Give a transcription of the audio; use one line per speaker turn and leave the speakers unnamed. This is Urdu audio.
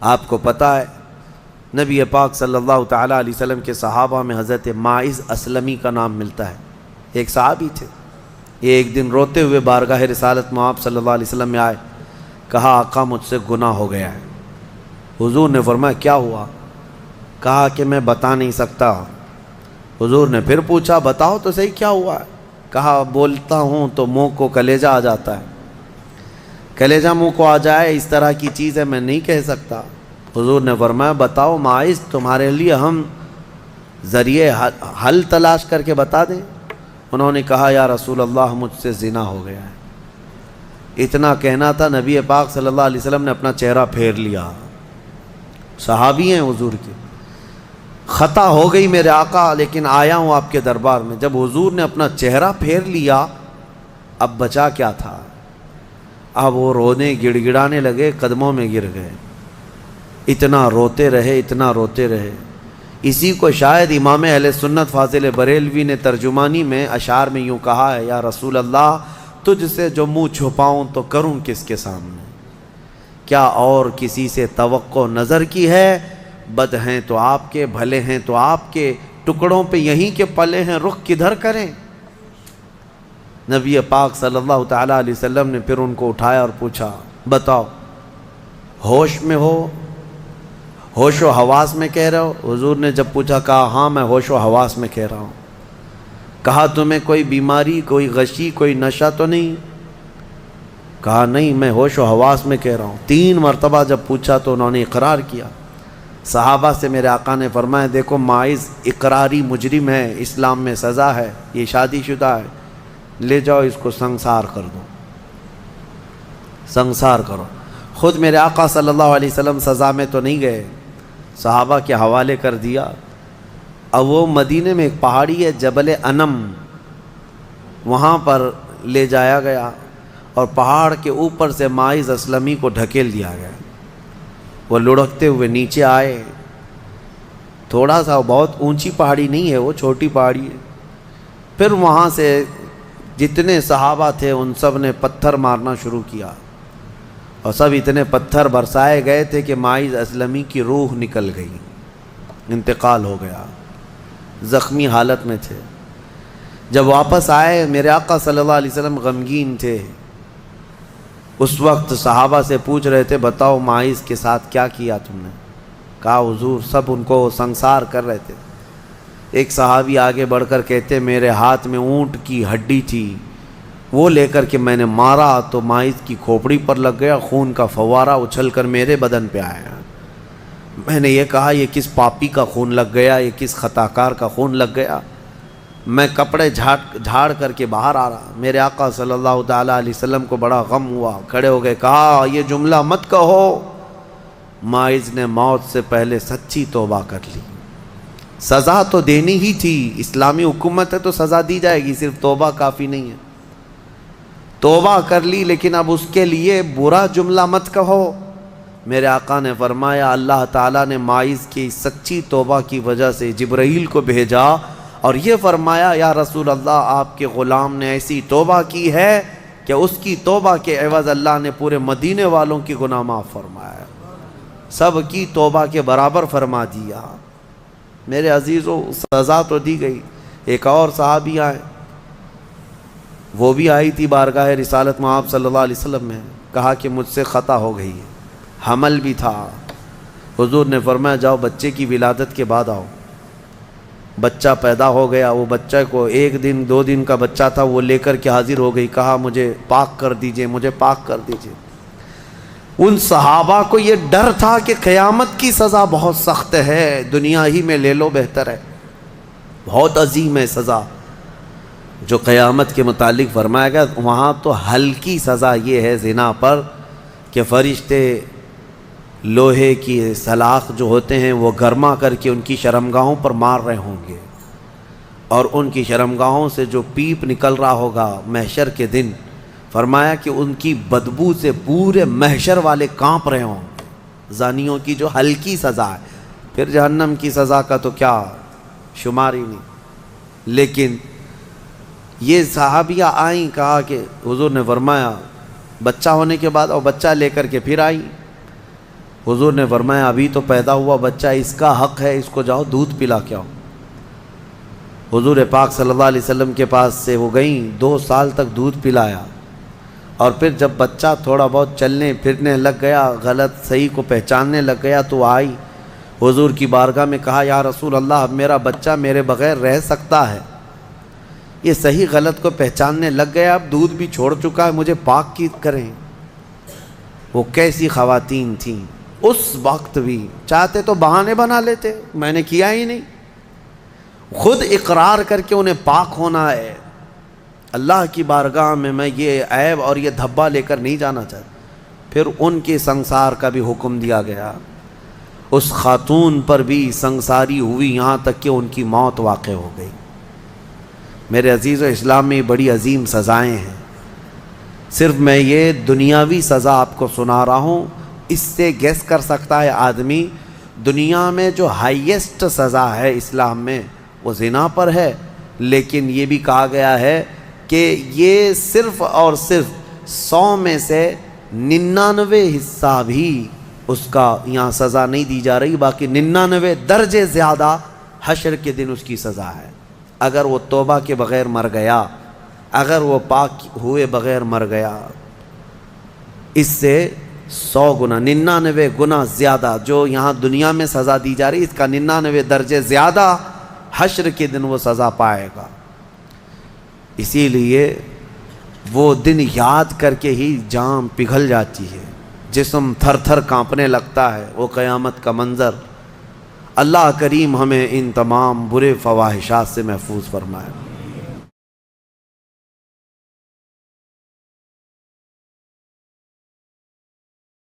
آپ کو پتہ ہے نبی پاک صلی اللہ تعالیٰ علیہ وسلم کے صحابہ میں حضرت ماعز اسلمی کا نام ملتا ہے، ایک صحابی تھے۔ یہ ایک دن روتے ہوئے بارگاہ رسالت میں آپ صلی اللہ علیہ وسلم میں آئے، کہا آقا مجھ سے گناہ ہو گیا ہے۔ حضور نے فرمایا کیا ہوا؟ کہا کہ میں بتا نہیں سکتا۔ حضور نے پھر پوچھا بتاؤ تو صحیح کیا ہوا ہے؟ کہا بولتا ہوں تو منہ کو کلیجہ آ جاتا ہے، کلیجہ منہ کو آ جائے اس طرح کی چیز ہے میں نہیں کہہ سکتا۔ حضور نے فرمایا بتاؤ ماعز تمہارے لیے ہم ذریعے حل تلاش کر کے بتا دیں؟ انہوں نے کہا یا رسول اللہ مجھ سے زنا ہو گیا ہے۔ اتنا کہنا تھا نبی پاک صلی اللہ علیہ وسلم نے اپنا چہرہ پھیر لیا۔ صحابی ہیں حضور کے، خطا ہو گئی میرے آقا لیکن آیا ہوں آپ کے دربار میں۔ جب حضور نے اپنا چہرہ پھیر لیا اب بچا کیا تھا؟ اب وہ رونے گڑ گڑانے لگے، قدموں میں گر گئے، اتنا روتے رہے اتنا روتے رہے۔ اسی کو شاید امام اہل سنت فاضل بریلوی نے ترجمانی میں اشعار میں یوں کہا ہے یا رسول اللہ تجھ سے جو منہ چھپاؤں تو کروں کس کے سامنے، کیا اور کسی سے توقع نظر کی ہے؟ بد ہیں تو آپ کے، بھلے ہیں تو آپ کے، ٹکڑوں پہ یہیں کے پلے ہیں، رخ کدھر کریں؟ نبی پاک صلی اللہ تعالیٰ علیہ وسلم نے پھر ان کو اٹھایا اور پوچھا بتاؤ ہوش میں ہو، ہوش و حواس میں کہہ رہے ہو؟ حضور نے جب پوچھا کہا ہاں میں ہوش و حواس میں کہہ رہا ہوں۔ کہا تمہیں کوئی بیماری، کوئی غشی، کوئی نشہ تو نہیں؟ کہا نہیں میں ہوش و حواس میں کہہ رہا ہوں۔ 3 مرتبہ جب پوچھا تو انہوں نے اقرار کیا۔ صحابہ سے میرے آقا نے فرمایا دیکھو ماعز اقراری مجرم ہے، اسلام میں سزا ہے، یہ شادی شدہ ہے، لے جاؤ اس کو سنسار کر دو، سنسار کرو۔ خود میرے آقا صلی اللہ علیہ وسلم سزا میں تو نہیں گئے، صحابہ کے حوالے کر دیا۔ اب وہ مدینے میں ایک پہاڑی ہے جبل انم، وہاں پر لے جایا گیا اور پہاڑ کے اوپر سے ماعز اسلمی کو ڈھکیل دیا گیا۔ وہ لڑکتے ہوئے نیچے آئے، تھوڑا سا بہت اونچی پہاڑی نہیں ہے، وہ چھوٹی پہاڑی ہے۔ پھر وہاں سے جتنے صحابہ تھے ان سب نے پتھر مارنا شروع کیا اور سب اتنے پتھر برسائے گئے تھے کہ ماعز اسلمی کی روح نکل گئی، انتقال ہو گیا، زخمی حالت میں تھے۔ جب واپس آئے میرے آقا صلی اللہ علیہ وسلم غمگین تھے۔ اس وقت صحابہ سے پوچھ رہے تھے بتاؤ ماعز کے ساتھ کیا کیا تم نے؟ کہا حضور سب ان کو سنسار کر رہے تھے۔ ایک صحابی آگے بڑھ کر کہتے میرے ہاتھ میں اونٹ کی ہڈی تھی، وہ لے کر کے میں نے مارا تو ماعز کی کھوپڑی پر لگ گیا، خون کا فوارہ اچھل کر میرے بدن پہ آیا۔ میں نے یہ کہا یہ کس پاپی کا خون لگ گیا، یہ کس خطاکار کا خون لگ گیا؟ میں کپڑے جھاڑ کر کے باہر آ رہا، میرے آقا صلی اللہ تعالیٰ علیہ وسلم کو بڑا غم ہوا، کھڑے ہو گئے، کہا یہ جملہ مت کہو، ماعز نے موت سے پہلے سچی توبہ کر لی۔ سزا تو دینی ہی تھی، اسلامی حکومت ہے تو سزا دی جائے گی، صرف توبہ کافی نہیں ہے۔ توبہ کر لی لیکن اب اس کے لیے برا جملہ مت کہو۔ میرے آقا نے فرمایا اللہ تعالیٰ نے ماعز کی سچی توبہ کی وجہ سے جبرائیل کو بھیجا اور یہ فرمایا یا رسول اللہ آپ کے غلام نے ایسی توبہ کی ہے کہ اس کی توبہ کے عوض اللہ نے پورے مدینے والوں کی گناہ معاف فرمایا، سب کی توبہ کے برابر فرما دیا۔ میرے عزیزو سزا تو دی گئی۔ ایک اور صحابی آئے، وہ بھی آئی تھی بارگاہ رسالت میں آپ صلی اللہ علیہ وسلم میں، کہا کہ مجھ سے خطا ہو گئی ہے، حمل بھی تھا۔ حضور نے فرمایا جاؤ بچے کی ولادت کے بعد آؤ۔ بچہ پیدا ہو گیا، وہ بچہ کو 1 دن 2 دن کا بچہ تھا، وہ لے کر کے حاضر ہو گئی، کہا مجھے پاک کر دیجئے، مجھے پاک کر دیجئے۔ ان صحابہ کو یہ ڈر تھا کہ قیامت کی سزا بہت سخت ہے، دنیا ہی میں لے لو بہتر ہے، بہت عظیم ہے سزا جو قیامت کے متعلق فرمایا گیا۔ وہاں تو ہلکی سزا یہ ہے زنا پر کہ فرشتے لوہے کی سلاخ جو ہوتے ہیں وہ گرما کر کے ان کی شرمگاہوں پر مار رہے ہوں گے، اور ان کی شرمگاہوں سے جو پیپ نکل رہا ہوگا محشر کے دن، فرمایا کہ ان کی بدبو سے پورے محشر والے کانپ رہے ہوں گے۔ زانیوں کی جو ہلکی سزا ہے، پھر جہنم کی سزا کا تو کیا شمار ہی نہیں۔ لیکن یہ صحابیہ آئیں، کہا کہ حضور نے فرمایا بچہ ہونے کے بعد اور بچہ لے کر کے پھر آئی، حضور نے فرمایا ابھی تو پیدا ہوا بچہ، اس کا حق ہے، اس کو جاؤ دودھ پلا کے آؤ۔ حضور پاک صلی اللہ علیہ وسلم کے پاس سے وہ گئیں، 2 سال تک دودھ پلایا، اور پھر جب بچہ تھوڑا بہت چلنے پھرنے لگ گیا، غلط صحیح کو پہچاننے لگ گیا، تو آئی حضور کی بارگاہ میں، کہا یا رسول اللہ اب میرا بچہ میرے بغیر رہ سکتا ہے، یہ صحیح غلط کو پہچاننے لگ گیا، اب دودھ بھی چھوڑ چکا ہے، مجھے پاک کی کریں۔ وہ کیسی خواتین تھیں اس وقت بھی، چاہتے تو بہانے بنا لیتے، میں نے کیا ہی نہیں، خود اقرار کر کے انہیں پاک ہونا ہے، اللہ کی بارگاہ میں یہ عیب اور یہ دھبا لے کر نہیں جانا چاہتا۔ پھر ان کے سنسار کا بھی حکم دیا گیا، اس خاتون پر بھی سنساری ہوئی، یہاں تک کہ ان کی موت واقع ہو گئی۔ میرے عزیز و اسلام میں بڑی عظیم سزائیں ہیں، صرف میں یہ دنیاوی سزا آپ کو سنا رہا ہوں، اس سے گیس کر سکتا ہے آدمی دنیا میں جو ہائیسٹ سزا ہے اسلام میں وہ زنا پر ہے، لیکن یہ بھی کہا گیا ہے کہ یہ صرف اور صرف 100 میں سے 99 حصہ بھی اس کا یہاں سزا نہیں دی جا رہی، باقی 99 درجے زیادہ حشر کے دن اس کی سزا ہے۔ اگر وہ توبہ کے بغیر مر گیا، اگر وہ پاک ہوئے بغیر مر گیا، اس سے 100 گنا 99 گنا زیادہ جو یہاں دنیا میں سزا دی جا رہی، اس کا 99 درجے زیادہ حشر کے دن وہ سزا پائے گا۔ اسی لیے وہ دن یاد کر کے ہی جان پگھل جاتی ہے، جسم تھر تھر کانپنے لگتا ہے، وہ قیامت کا منظر۔ اللہ کریم ہمیں ان تمام برے فواحشات سے محفوظ فرمائے۔